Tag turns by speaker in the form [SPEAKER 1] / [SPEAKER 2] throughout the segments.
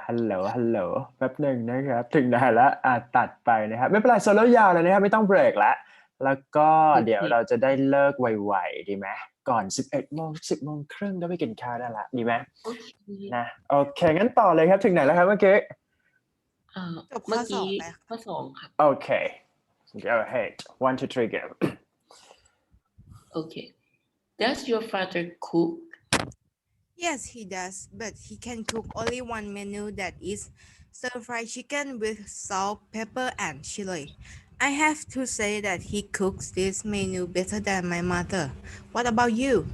[SPEAKER 1] ฮัลโหลแป๊บหนึ่งนะครับถึงไหนแล้วตัดไปนะครับไม่เป็นไรโซโล่ยาวเลยนะครับไม่ต้องเบรกแล้วแล้วก็เดี๋ยวเราจะได้เลิกไวๆดีไหมก่อน11 โมง 10 โมงครึ่งก็ไปกินข้าวได้ละดีไหมนะโอเคงั้นต่อเลยครับถึงไหนแล้วครับเมื่อกี้
[SPEAKER 2] จบข้อ2ไป
[SPEAKER 3] ข้อ2ครับ
[SPEAKER 1] โอเค go ahead 1 2 3 go
[SPEAKER 3] Okay Does your father cook
[SPEAKER 2] Yes, he does, but he can cook only one menu that is stir-fried chicken with salt, pepper, and chili. I have to say that he cooks this menu better than my mother. What about you?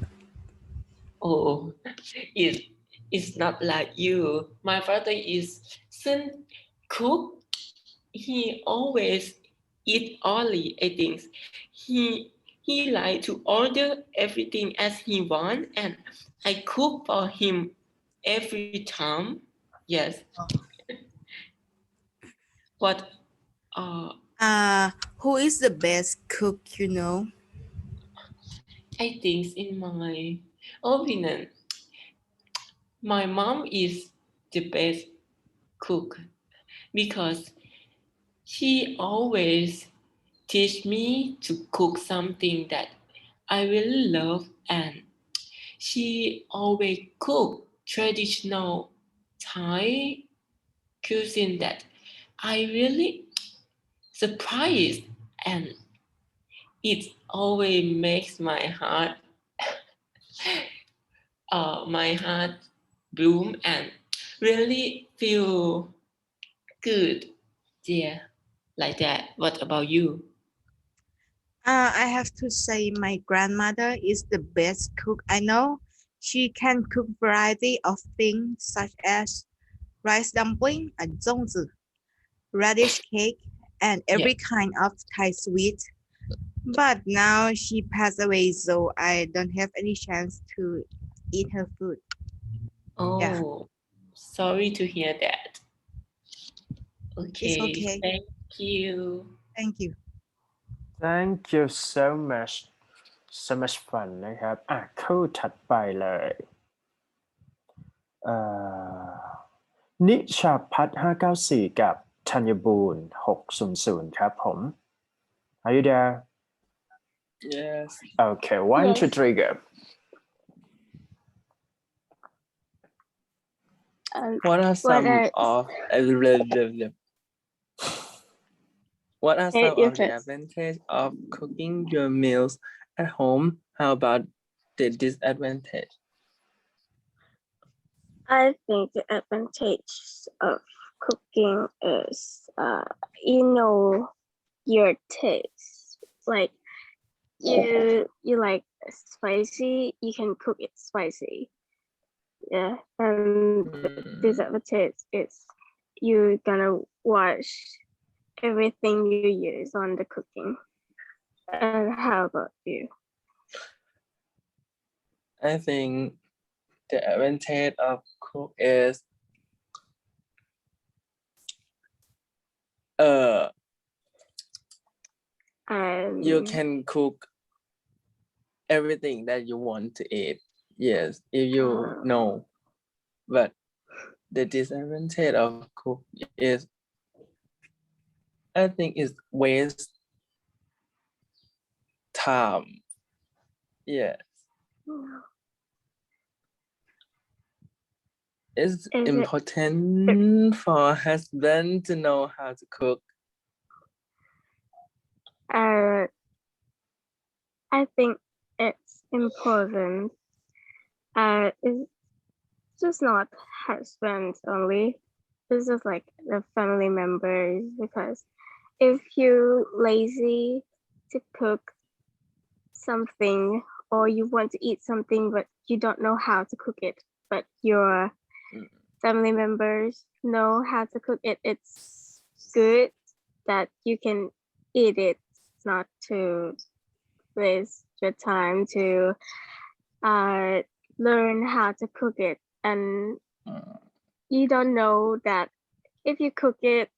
[SPEAKER 3] Oh, it's not like you. My father isn't cook. He always eat early. I think he like to order everything as he want, and I cook for him every time. Yes. What?
[SPEAKER 2] Who is the best cook you know?
[SPEAKER 3] I think in my opinion, my mom is the best cook because she always teach me to cook something that I really love, and she always cook traditional Thai cuisine that I really surprised, and it always makes my heart bloom and really feel good. Yeah, like that. What about you?
[SPEAKER 2] I have to say my grandmother is the best cook I know. She can cook variety of things such as rice dumpling and 粽子, radish cake, and every kind of Thai sweet. But now she passed away, so I don't have any chance to eat her food.
[SPEAKER 3] Oh, sorry to hear that. Okay,
[SPEAKER 2] It's okay.
[SPEAKER 3] Thank you.
[SPEAKER 2] Thank you.
[SPEAKER 1] Thank you so much fun นะครับคู่ถัดไปเลยนิชาพัฒน์594กับธัญบูรณ์600ครับผม Are you there?
[SPEAKER 4] Yes.
[SPEAKER 1] Okay, 1 2 3 go.
[SPEAKER 4] What are some of What are some of the advantages of cooking your meals at home? How about the disadvantage?
[SPEAKER 5] I think the advantage of cooking is you know your taste. Like you like spicy, you can cook it spicy. Yeah, and the disadvantage is you're gonna wash everything you use on the cooking. And how about you?
[SPEAKER 4] I think the advantage of cook is you can cook everything that you want to eat. Yes, if you know. But the disadvantage of cook is I think it's waste time. Yes. It's important for a husband to know how to cook.
[SPEAKER 5] I think it's important. It's just not husbands only. It's just like the family members, because if you're lazy to cook something or you want to eat something but you don't know how to cook it, but your family members know how to cook it, it's good that you can eat it, not to waste your time to learn how to cook it. And you don't know that if you cook it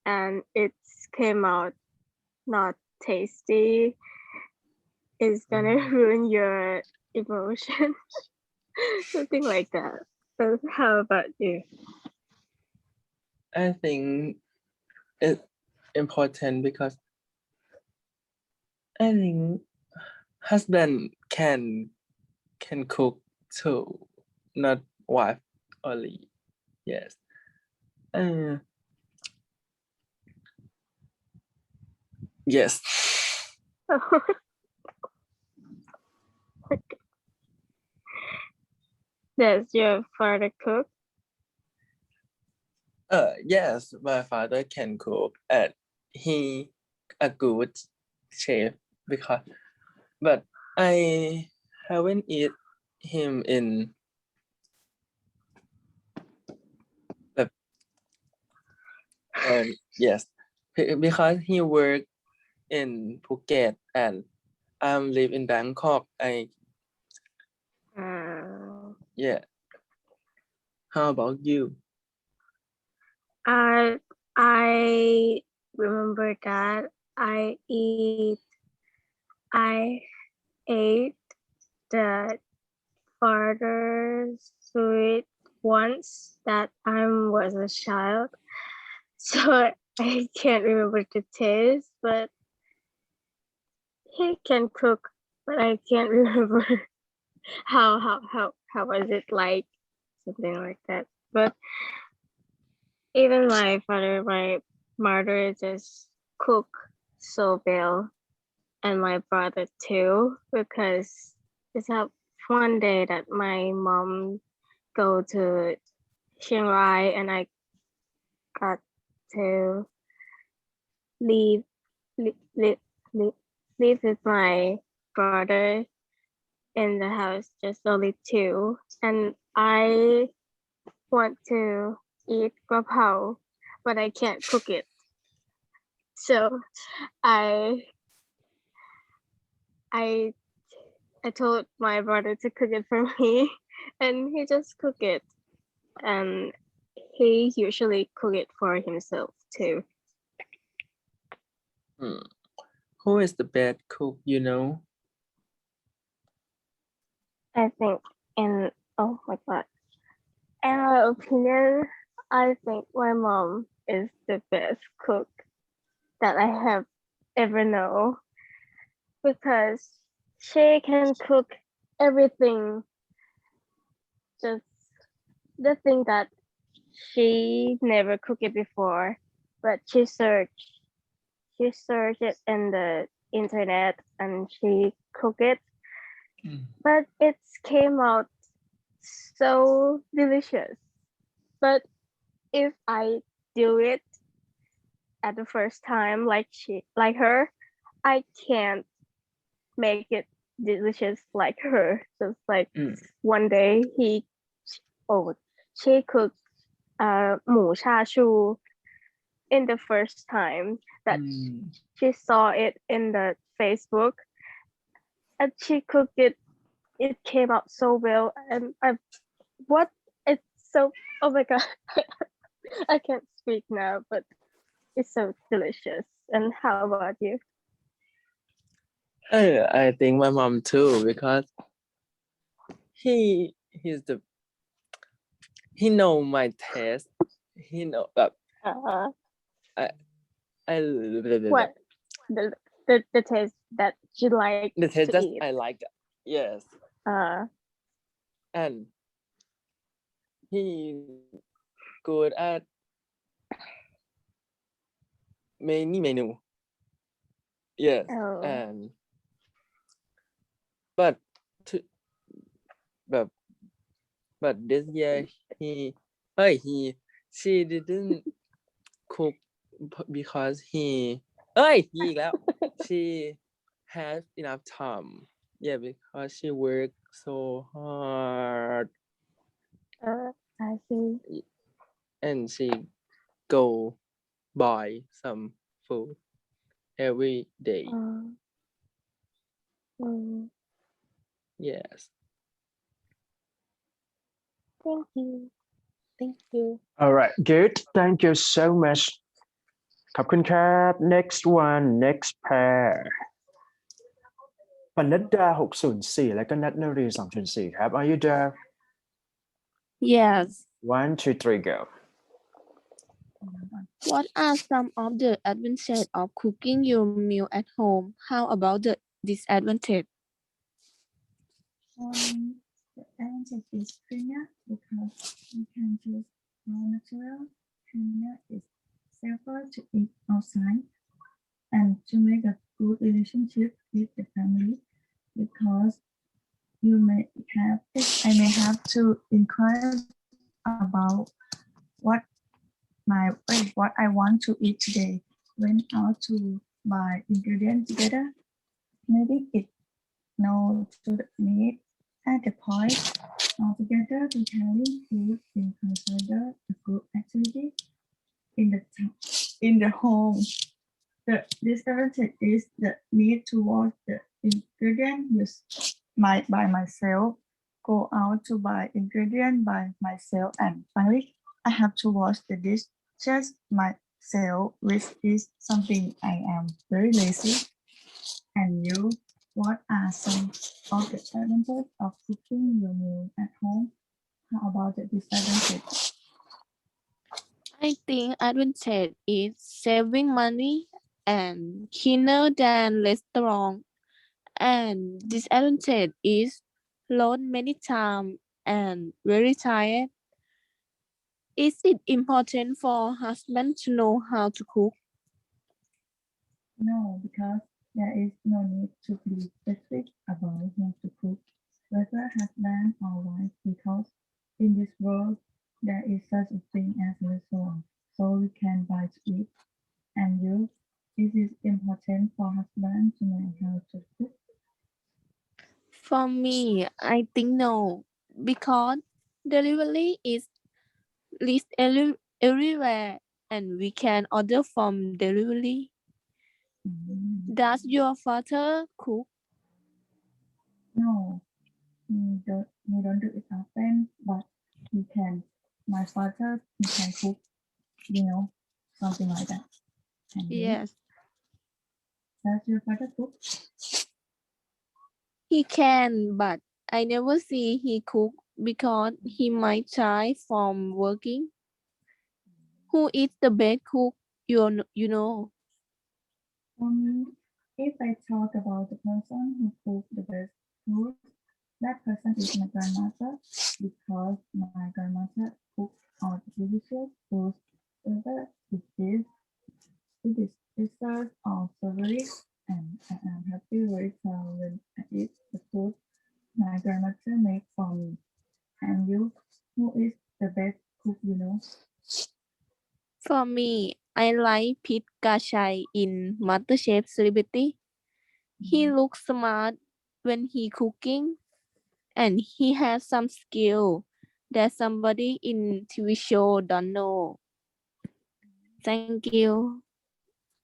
[SPEAKER 5] and it came out not tasty, it's gonna ruin your emotion. Something like that. So how about you?
[SPEAKER 4] I think it's important because I think husband can cook too, not wife only. Yes. Uh, yes.
[SPEAKER 5] Does your father cook?
[SPEAKER 4] Yes, my father can cook and he a good chef because but I haven't eat him in the yes because he work in Phuket and I'm live in Bangkok. Yeah. How about you?
[SPEAKER 5] I remember that I ate the father's food once that I was a child, so I can't remember the taste, but he can cook, but I can't remember how was it like, something like that. But even my father, my mother just cook so well, and my brother too, because it's a one day that my mom go to Chiang Rai and I got to leave leave, leave, leave, live with my brother in the house, just only two, and I want to eat grapao, but I can't cook it. So I I I told my brother to cook it for me, and he just cooked it, and he usually cook it for himself too.
[SPEAKER 4] Who is the best cook, you know?
[SPEAKER 5] I think oh my god, in my opinion, I think my mom is the best cook that I have ever known, because she can cook everything, just the thing that she never cooked it before, but she searched it in the internet and she cooked it, but it came out so delicious. But if I do it at the first time like her, I can't make it delicious like her. Just like one day she cooked หมูชาชู in the first time that she saw it in the Facebook, and she cooked it. It came out so well, and it's so, oh my god, I can't speak now, but it's so delicious. And how about you?
[SPEAKER 4] I think my mom too because he's he know my taste. He know
[SPEAKER 5] What the taste that you like
[SPEAKER 4] the taste
[SPEAKER 5] to
[SPEAKER 4] that
[SPEAKER 5] eat?
[SPEAKER 4] I like. Yes. And he good at many menu. Yes. And but this year she didn't cook because he อีกแล้ว she has enough time. Yeah, because she worked so hard.
[SPEAKER 5] I see.
[SPEAKER 4] And she go buy some food every day. Yes.
[SPEAKER 5] Thank you.
[SPEAKER 1] All right, good. Thank you so much. ขอบคุณครับ next one next pair ปนัดดา604แล้วก็นัทนรี204ครับ Are you there?
[SPEAKER 6] Yes.
[SPEAKER 1] 1 2 3 go
[SPEAKER 6] What are some of the advantages of cooking your meal at home? How about the disadvantage?
[SPEAKER 7] The advantage is cleaner because you can choose raw material. Cleaner is safer to eat outside and to make a good relationship with the family because you may have I may have to inquire about what what I want to eat today. Went out to buy ingredients together. Maybe it no to the meat at the point. Altogether, preparing food is considered a good activity in the home. The disadvantage is the need to wash the ingredient used by myself. Go out to buy ingredient by myself, and finally, I have to wash the dishes myself, which is something I am very lazy. And you, what are some of the advantages of cooking your meal at home? How about the disadvantage?
[SPEAKER 6] I think advantage is saving money and cleaner than restaurant, and disadvantage is load many time and very tired. Is it important for husband to know how to cook?
[SPEAKER 7] No, because there is no need to be specific about how to cook, whether husband or wife, because in this world there is such a thing as restaurant, so we can buy to eat. And you, it is important for husband to know how to cook.
[SPEAKER 6] For me, I think no, because delivery is list everywhere and we can order from delivery. Does your father cook?
[SPEAKER 7] No, we don't do it often, but he can. My father, he can cook, something like that. And you,
[SPEAKER 6] Yes,
[SPEAKER 7] does your father cook?
[SPEAKER 6] he can, but I never see he cook because he might try from working. Who is the best cook? You know.
[SPEAKER 7] If I talk about the person who cooked the best food, that person is my grandmother because my grandmother cooked all the delicious foods, whether it is dessert or savory, and I am happy very proud when I eat the food my grandmother made for me. And you, who is the best cook?
[SPEAKER 6] For me, I like Pete Gachai in MasterChef Celebrity. He looks smart when he cooking and he has some skill that somebody in TV show don't know. Thank you.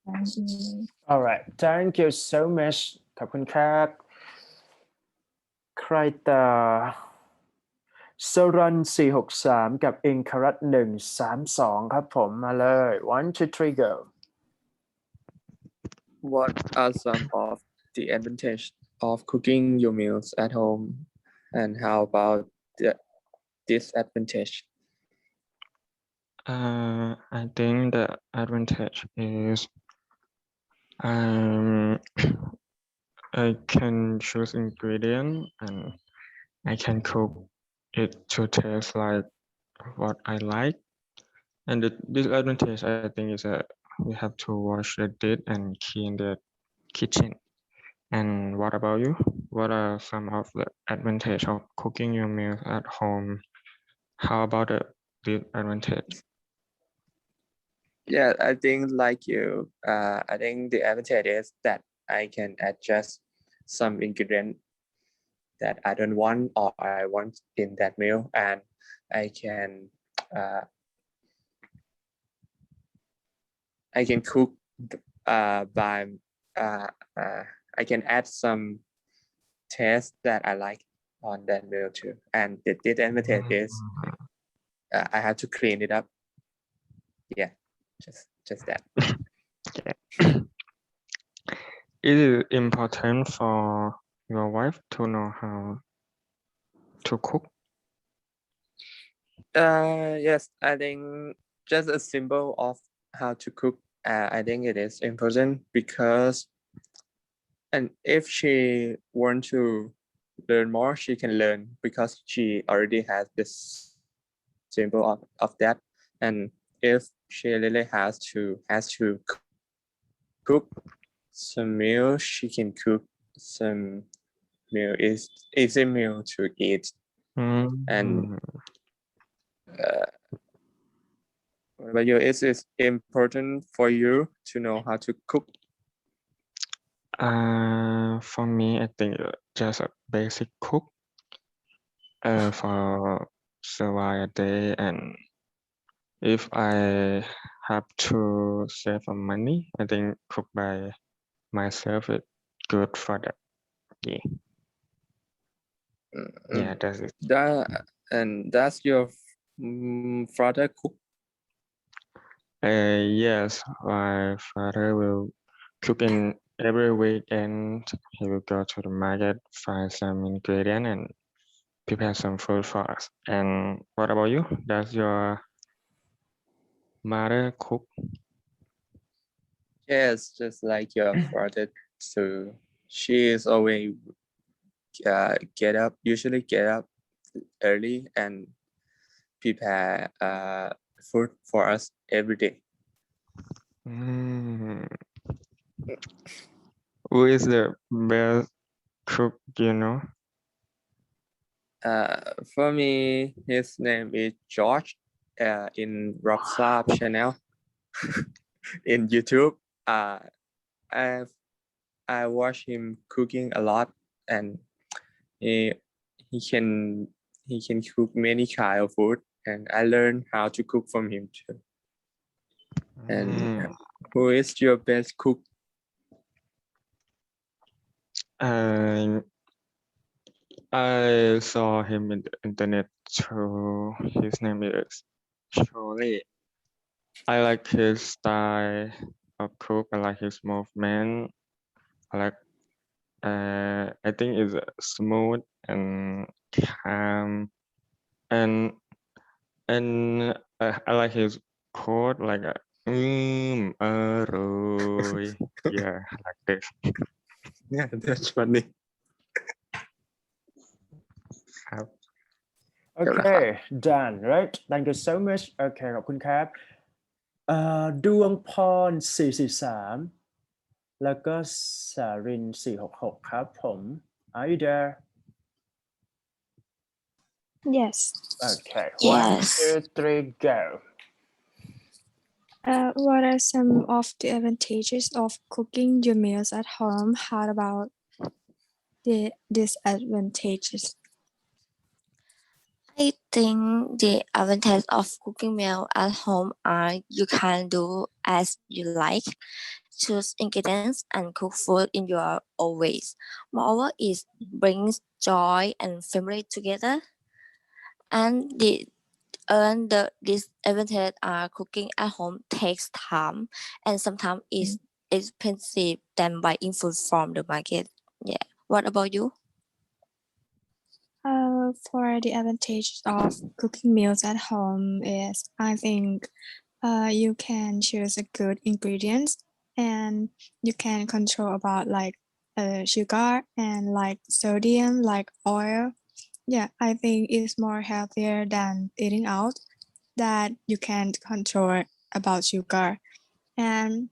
[SPEAKER 7] Thank you.
[SPEAKER 1] alright thank you so much ขอบคุณครับใครต่อสรัน463กับอิงครัต132ครับผมมาเลย one two three go
[SPEAKER 4] What are some of the advantage of cooking your meals at home, and how about the disadvantage?
[SPEAKER 8] I think the advantage is I can choose ingredient and I can cook it to taste like what I like. And the disadvantage I think is that we have to wash the dish and clean the kitchen. And what about you? What are some of the advantage of cooking your meals at home? How about the disadvantage?
[SPEAKER 4] Yeah, I think like you, I think the advantage is that I can adjust some ingredient that I don't want or I want in that meal, and I can cook by I can add some taste that I like on that meal too. And the disadvantage is I have to clean it up. Yeah, just that.
[SPEAKER 8] It is important for your wife to know how to cook.
[SPEAKER 4] Yes, I think just a symbol of how to cook. I think it is important because, and if she want to learn more, she can learn because she already has this symbol of that. And if she really has to cook some meal, she can cook some meal is easy meal to eat. And what about you? Is it important for you to know how to cook?
[SPEAKER 8] For me, I think just a basic cook for survive a day, and if I have to save some money, I think cook by myself is good for that. Yeah, yeah, that's it.
[SPEAKER 4] Does your father cook?
[SPEAKER 8] Yes, my father will cook in every weekend. He will go to the market, find some ingredient, and prepare some food for us. And what about you? Does your mother cook?
[SPEAKER 4] Yes, just like your father. So she is always usually get up early and prepare food for us every day.
[SPEAKER 8] Who is the best cook you know?
[SPEAKER 4] For me, his name is George. In Rockslab channel in YouTube. I I watch him cooking a lot, and he he can he can cook many kind of food, and I learned how to cook from him too. And who is your best cook?
[SPEAKER 8] I saw him in the internet. So his name is Chole. I like his style of cook. I like his movement. I like. I think it's smooth and calm, and I like his quote like 어로이. Yeah, like this.
[SPEAKER 4] Yeah, that's funny.
[SPEAKER 1] Okay, done, right? Thank you so much. Okay, ขอบคุณครับดวงพร443แล้วก็สาริน466ครับผม Are you there?
[SPEAKER 5] Yes.
[SPEAKER 1] Okay,
[SPEAKER 6] Yes.
[SPEAKER 1] 1, 2, 3, go.
[SPEAKER 5] What are some of the advantages of cooking your meals at home? How about the disadvantages?
[SPEAKER 6] I think the advantage of cooking meal at home are you can do as you like, choose ingredients and cook food in your own ways. Moreover, it brings joy and family together. And the disadvantage are cooking at home takes time and sometimes is expensive than buying food from the market. Yeah. What about you?
[SPEAKER 5] For the advantage of cooking meals at home is I think you can choose a good ingredients and you can control about like sugar and like sodium, like oil. Yeah, I think it's more healthier than eating out that you can't control about sugar. And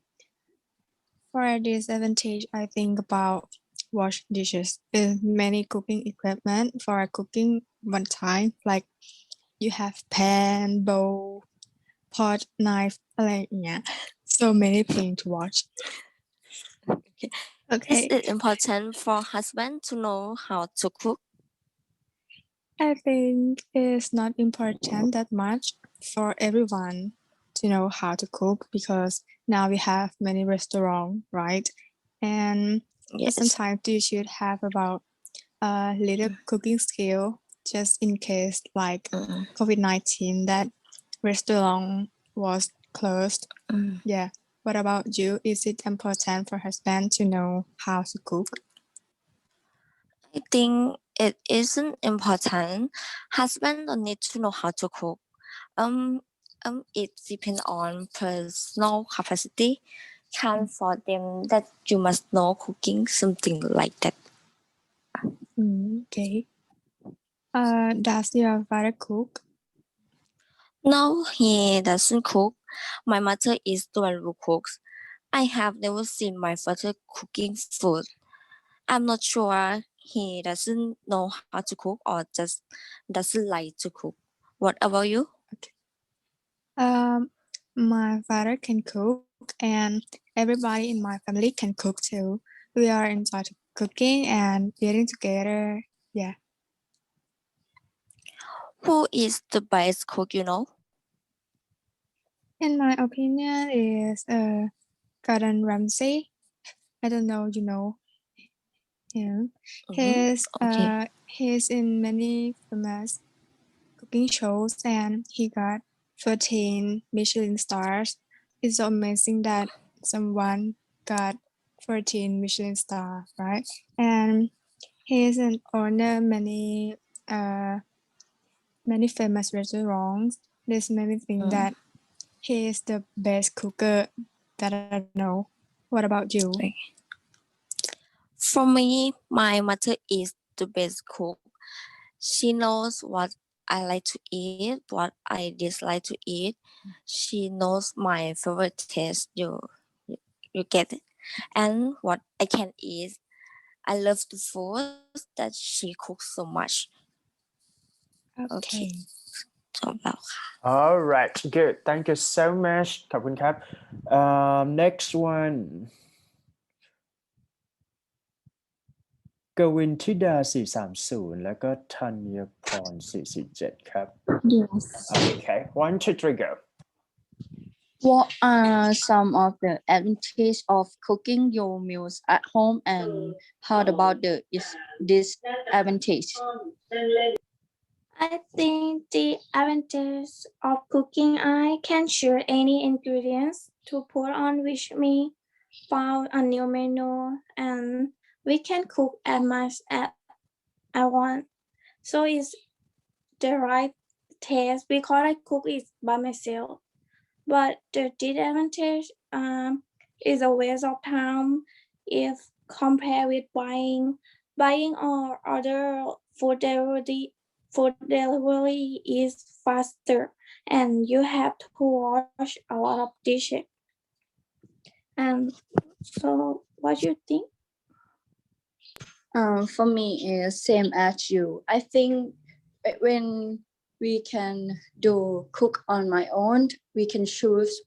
[SPEAKER 5] for a disadvantage, I think about wash dishes. Many cooking equipment for cooking one time, like you have pan, bowl, pot, knife, so many things to wash. Okay.
[SPEAKER 6] Is it important for husband to know how to cook?
[SPEAKER 5] I think it's not important that much for everyone to know how to cook because now we have many restaurants, right? And
[SPEAKER 6] Yes.
[SPEAKER 5] sometimes you should have about a little cooking skill just in case like COVID-19 that restaurant was closed. Yeah. What about you? Is it important for husband to know how to cook?
[SPEAKER 6] I think it isn't important. Husband don't need to know how to cook.
[SPEAKER 9] It depends on personal capacity. Can't for them that you must know cooking, something like that.
[SPEAKER 10] Okay. Does your father cook?
[SPEAKER 9] No, he doesn't cook. My mother is the one who cooks. I have never seen my father cooking food. I'm not sure he doesn't know how to cook or just doesn't like to cook. What about you?
[SPEAKER 10] My father can cook, and everybody in my family can cook too. We are enjoy cooking and eating together. Yeah.
[SPEAKER 9] Who is the best cook you know?
[SPEAKER 10] In my opinion, is Gordon Ramsay. I don't know, you know him.
[SPEAKER 9] Okay.
[SPEAKER 10] He's in many famous cooking shows, and he got 13 Michelin stars. It's so amazing that someone got 14 Michelin star, right? And he's an owner many famous restaurants. This made me think that he is the best cooker that I know. What about you?
[SPEAKER 9] For me, my mother is the best cook. She knows what I like to eat, what I dislike to eat. She knows my favorite taste. You get it. And what I can eat. I love the food that she cooks so much. Okay. So about
[SPEAKER 1] All right, good. Thank you so much. ขอบคุณครับ next one กวินธิดา430แล้วก็ธัญพร447ครับ
[SPEAKER 6] Yes.
[SPEAKER 1] Okay, 1 2 3 go.
[SPEAKER 6] What are some of the advantages of cooking your meals at home, and how about the disadvantage?
[SPEAKER 5] I think the advantage of cooking, I can share any ingredients to put on which me found a new menu, and we can cook as much as I want. So it's the right taste because I cook it by myself. But the disadvantage is a waste of time if compared with buying or other food delivery is faster and you have to wash a lot of dishes. And so what do you think?
[SPEAKER 6] For me, is same as you. I think when we can do cook on my own, we can choose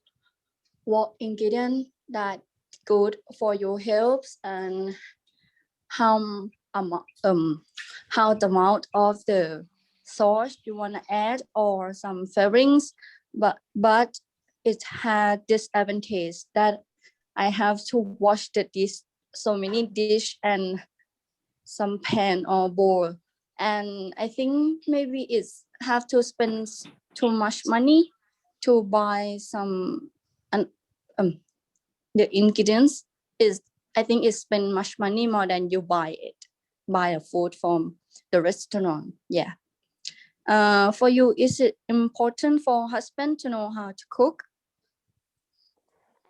[SPEAKER 6] what ingredient that good for your health and how how the amount of the sauce you want to add or some flavorings, but it had disadvantage that I have to wash the dish, so many dish and some pan or bowl, and I think maybe it's have to spend too much money to buy some and the ingredients is, I think it's spend much money more than you buy a food from the restaurant. Yeah. For you, is it important for husband to know how to cook?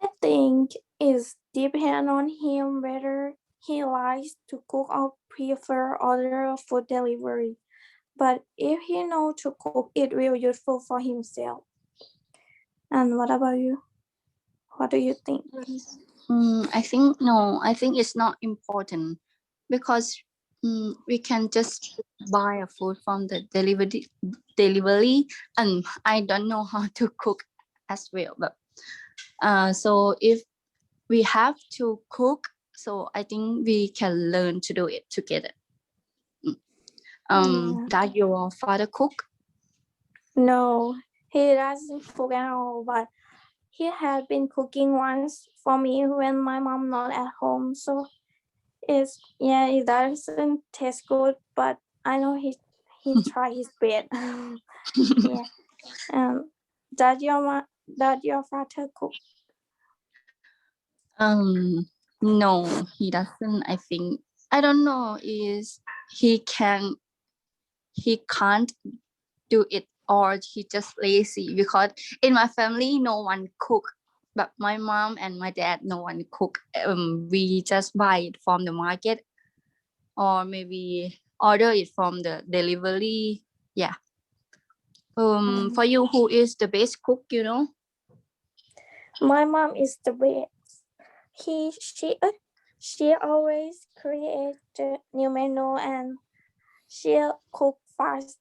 [SPEAKER 5] I think it's depend on him whether he likes to cook or prefer other food delivery. But if he knows to cook, it will useful for himself. And what about you? What do you think?
[SPEAKER 6] I think no. I think it's not important because we can just buy a food from the delivery, and I don't know how to cook as well. But so if we have to cook, so I think we can learn to do it together. Does your father cook?
[SPEAKER 5] No, he doesn't cook at all, but he had been cooking once for me when my mom not at home. So it doesn't taste good, but I know he tried his best. Yeah. Does your father cook?
[SPEAKER 6] No, he doesn't. I think I don't know. He can't do it
[SPEAKER 11] or he just lazy, because in my family no one cook, but my mom and my dad no one cook. We just buy it from the market or maybe order it from the delivery. Yeah. For you, who is the best cook, you know?
[SPEAKER 9] My mom is the best. She always create the new menu and she'll cook fast.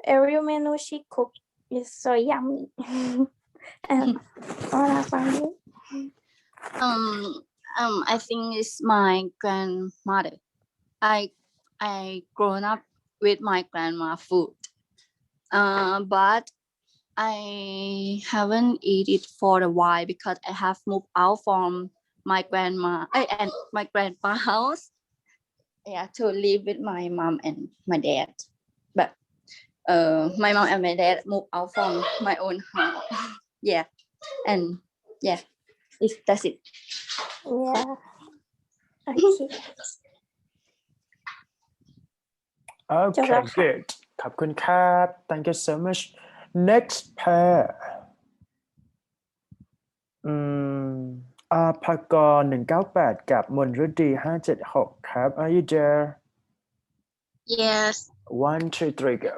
[SPEAKER 9] Every menu she cook is so yummy. And all our family.
[SPEAKER 11] I think it's my grandmother. I grown up with my grandma food. But I haven't eat it for a while because I have moved out from my grandma and my grandpa house. Yeah, to live with my mom and my dad. But my mom and my dad moved out from my own house. Yeah, and yeah, that's it.
[SPEAKER 9] Yeah. Okay.
[SPEAKER 1] Okay, good ขอบคุณครับ thank you so much next pair อาภากร198กับมนฤดี576ครับ are you there
[SPEAKER 6] Yes.
[SPEAKER 1] 1 2 3 go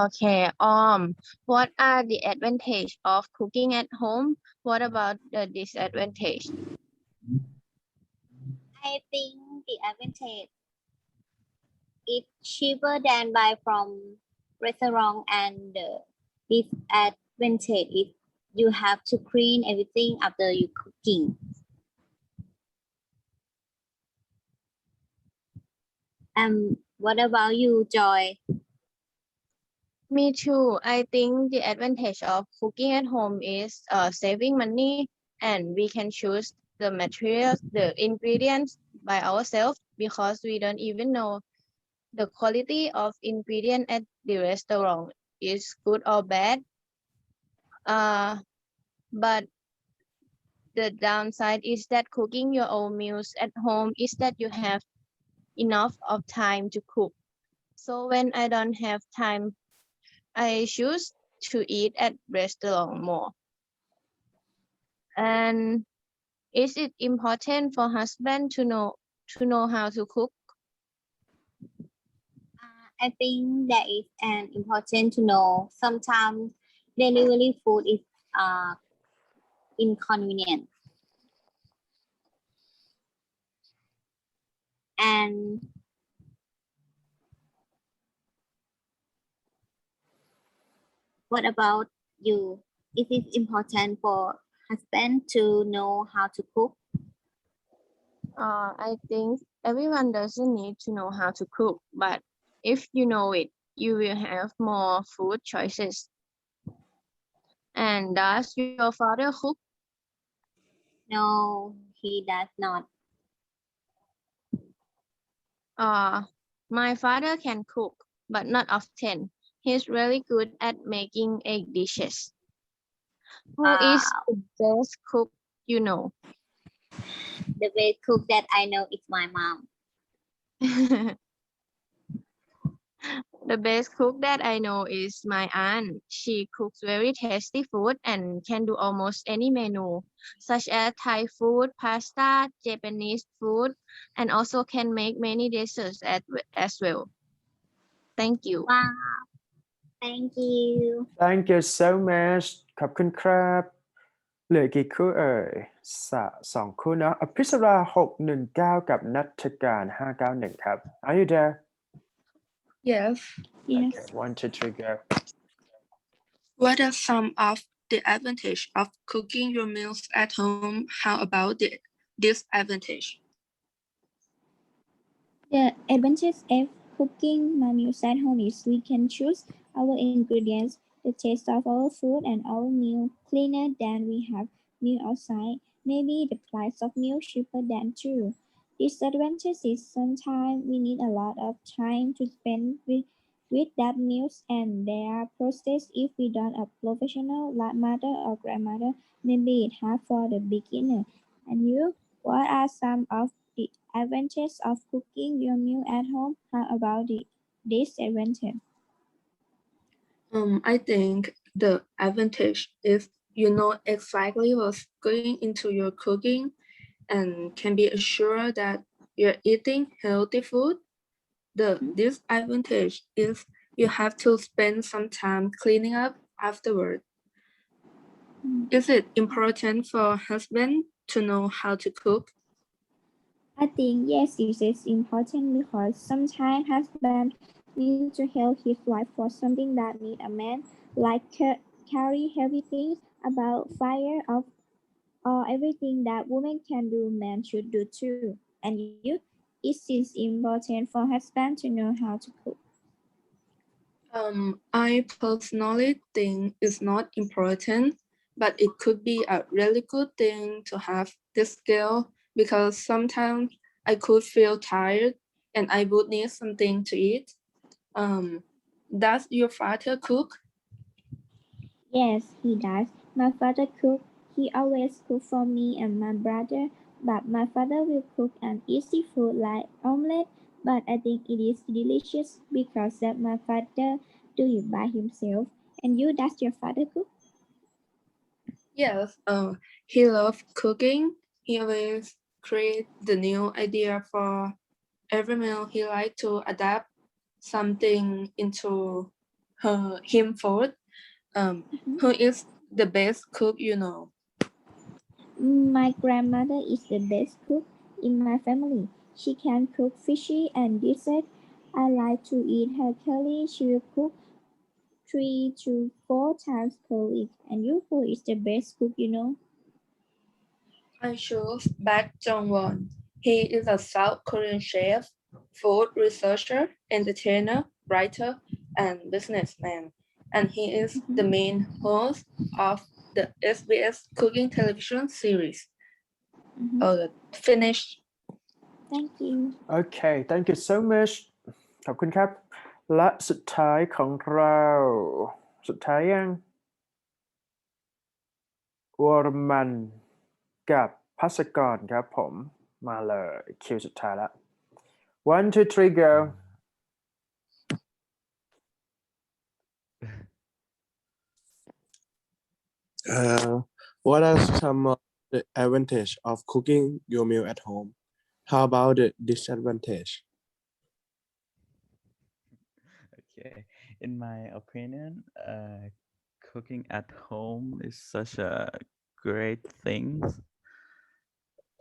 [SPEAKER 6] Okay. What are the advantage of cooking at home? What about the disadvantage?
[SPEAKER 12] I think the advantage is cheaper than buy from restaurant, and the disadvantage is you have to clean everything after you cooking. What about you, Joy?
[SPEAKER 6] Me too. I think the advantage of cooking at home is saving money, and we can choose the materials, the ingredients by ourselves, because we don't even know the quality of ingredient at the restaurant is good or bad. But the downside is that cooking your own meals at home is that you have enough of time to cook. So when I don't have time, I choose to eat at restaurant more. And is it important for husband to know how to cook?
[SPEAKER 12] I think that is an important to know. Sometimes delivery food is inconvenient. And what about you? Is it important for husband to know how to cook?
[SPEAKER 6] I think everyone doesn't need to know how to cook, but if you know it, you will have more food choices. And does your father cook?
[SPEAKER 12] No, he does not.
[SPEAKER 6] My father can cook, but not often. He's really good at making egg dishes. Who is the best cook you know?
[SPEAKER 12] The best cook that I know is my mom.
[SPEAKER 6] The best cook that I know is my aunt. She cooks very tasty food and can do almost any menu, such as Thai food, pasta, Japanese food, and also can make many desserts as well. Thank you.
[SPEAKER 12] Wow. Thank you.
[SPEAKER 1] thank you so much ขอบคุณครับเหลือกี่คู่เอ่ยสองคู่เนาะอภิสรา619กับณัฐการ591ครับ are you there
[SPEAKER 10] Yes.
[SPEAKER 1] okay 1 2 3 go
[SPEAKER 10] What are some of the advantage of cooking your meals at home? How about the disadvantage?
[SPEAKER 13] The advantage of cooking my meals at home is we can choose our ingredients, the taste of our food, and our meal cleaner than we have meal outside. Maybe the price of meal cheaper than too. Disadvantage is sometimes we need a lot of time to spend with that meals, and their process if we don't a professional like mother or grandmother, maybe it's hard for the beginner. And you, what are some of the advantages of cooking your meal at home? How about it? disadvantage?
[SPEAKER 14] I think the advantage is you know exactly what's going into your cooking and can be assured that you're eating healthy food. The disadvantage is you have to spend some time cleaning up afterward. Is it important for husband to know how to cook?
[SPEAKER 13] I think yes, it is important because sometimes husband needs to help his wife for something that need a man, like carry heavy things about fire of or everything that women can do, men should do too. And you, it is important for husband to know how to cook.
[SPEAKER 14] I personally think it's not important, but it could be a really good thing to have this skill because sometimes I could feel tired and I would need something to eat. Does your father cook?
[SPEAKER 13] Yes, he does. My father cook. He always cook for me and my brother. But my father will cook an easy food like omelette. But I think it is delicious because that my father do it by himself. And you, does your father cook?
[SPEAKER 14] Yes, he loves cooking. He always create the new idea for every meal. He like to adapt something into him food. Who is the best cook you know?
[SPEAKER 13] My grandmother is the best cook in my family. She can cook fishy and dessert. I like to eat her curry. She will cook 3 to 4 times per week. And you, who is the best cook you know?
[SPEAKER 14] I choose Park Jong-won. He is a South Korean chef, food researcher, entertainer, writer, and businessman. And he is the main host of the SBS cooking television series. Finished.
[SPEAKER 13] Thank you.
[SPEAKER 1] Okay thank you so much ขอบคุณครับและสุดท้ายของเราสุดท้ายยังวรมันกับภัสกรครับผมมาเลยคิวสุดท้ายแล้ว one two three go
[SPEAKER 15] What are some of the advantage of cooking your meal at home? How about the disadvantage?
[SPEAKER 16] Okay, in my opinion, cooking at home is such a great thing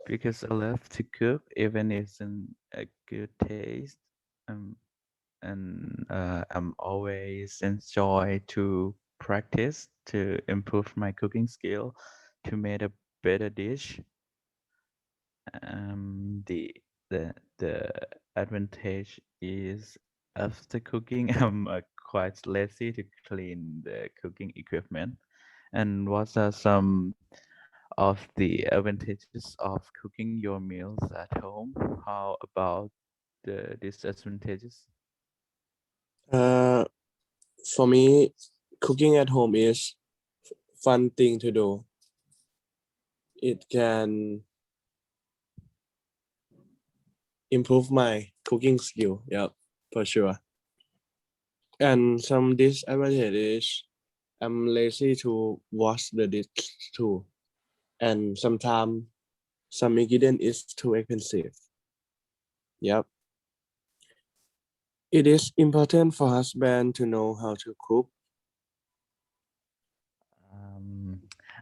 [SPEAKER 16] because I love to cook, even if it's in a good taste. And I'm always enjoy to practice to improve my cooking skill to make a better dish. The advantage is after cooking, I'm quite lazy to clean the cooking equipment. And what are some of the advantages of cooking your meals at home? How about the disadvantages?
[SPEAKER 15] For me, cooking at home is fun thing to do. It can improve my cooking skill. Yep, for sure. And some disadvantage, I'm lazy to wash the dish too. And sometimes some ingredient is too expensive. Yep. It is important for husband to know how to cook.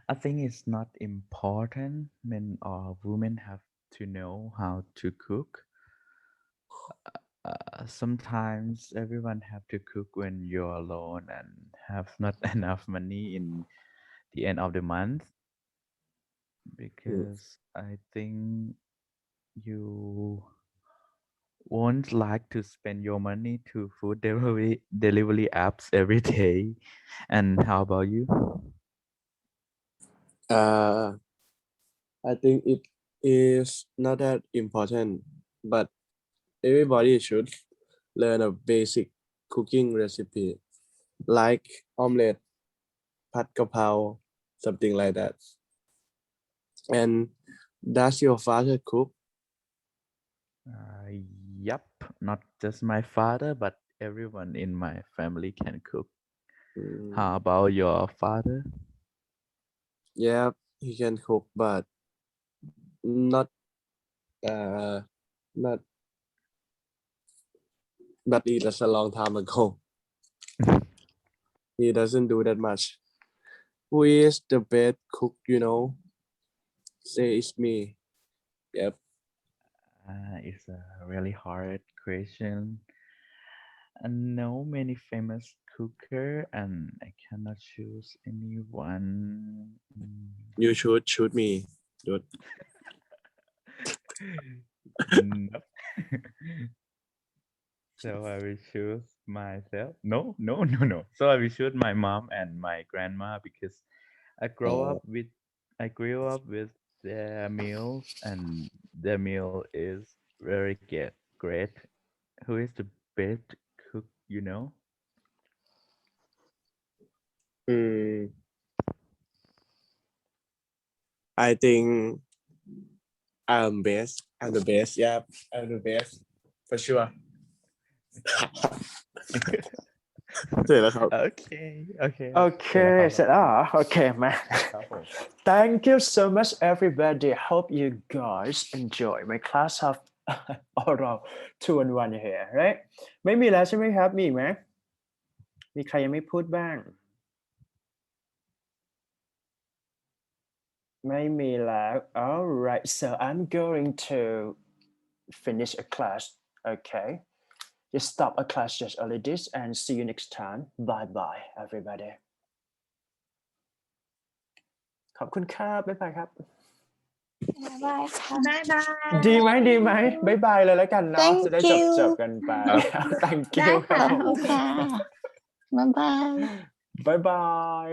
[SPEAKER 16] I think it's not important. Men or women have to know how to cook. Sometimes everyone have to cook when you're alone and have not enough money in the end of the month, because I think you won't like to spend your money to food delivery apps every day. And how about you?
[SPEAKER 15] I think it is not that important, but everybody should learn a basic cooking recipe like omelette, pad kapao, something like that. And does your father cook?
[SPEAKER 16] Yep, not just my father, but everyone in my family can cook.
[SPEAKER 15] Mm,
[SPEAKER 16] How about your father?
[SPEAKER 15] yeah, he can cook, but not uh not but it was a long time ago. He doesn't do that much. Who is the best cook, Say it's me. Yep.
[SPEAKER 16] It's a really hard question. I know many famous cooker, and I cannot choose anyone.
[SPEAKER 15] You should shoot me, dude.
[SPEAKER 16] Nope. So I will choose myself. No, no, no, no. So I will choose my mom and my grandma because I grew
[SPEAKER 15] Oh.
[SPEAKER 16] up with I grew up with their meals, and their meal is very great. Who is the best cook, you know?
[SPEAKER 15] Mm, I think I'm best. I'm the best. Yeah, I'm the best for sure. เสร็จแล้วครับ
[SPEAKER 16] Okay, okay.
[SPEAKER 1] โอเคเสร็จแล้วเหรอโอเคมา
[SPEAKER 16] ครับผม
[SPEAKER 1] Thank you so much everybody hope you guys enjoy my class of oral 2-in-1 here right ไม่มีแล้วใช่ไหมครับมีอีกไหมมีใครยังไม่พูดบ้างไม่มีแล้ว alright so I'm going to finish a class okay just stop a class just only this and see you next time bye bye everybody ขอบคุณครับบ๊ายบายครับ
[SPEAKER 13] Byeค่ะ
[SPEAKER 2] Bye bye
[SPEAKER 1] ดีไหมดีไหมบายบายเลยแล้วกันเนาะ
[SPEAKER 6] Thank
[SPEAKER 1] จะได้
[SPEAKER 6] you
[SPEAKER 1] จบกันไป thank
[SPEAKER 2] ได้
[SPEAKER 1] you ค
[SPEAKER 2] ค่ะ
[SPEAKER 1] รับผม
[SPEAKER 6] ค่ะ บ๊ายบาย
[SPEAKER 1] บายบาย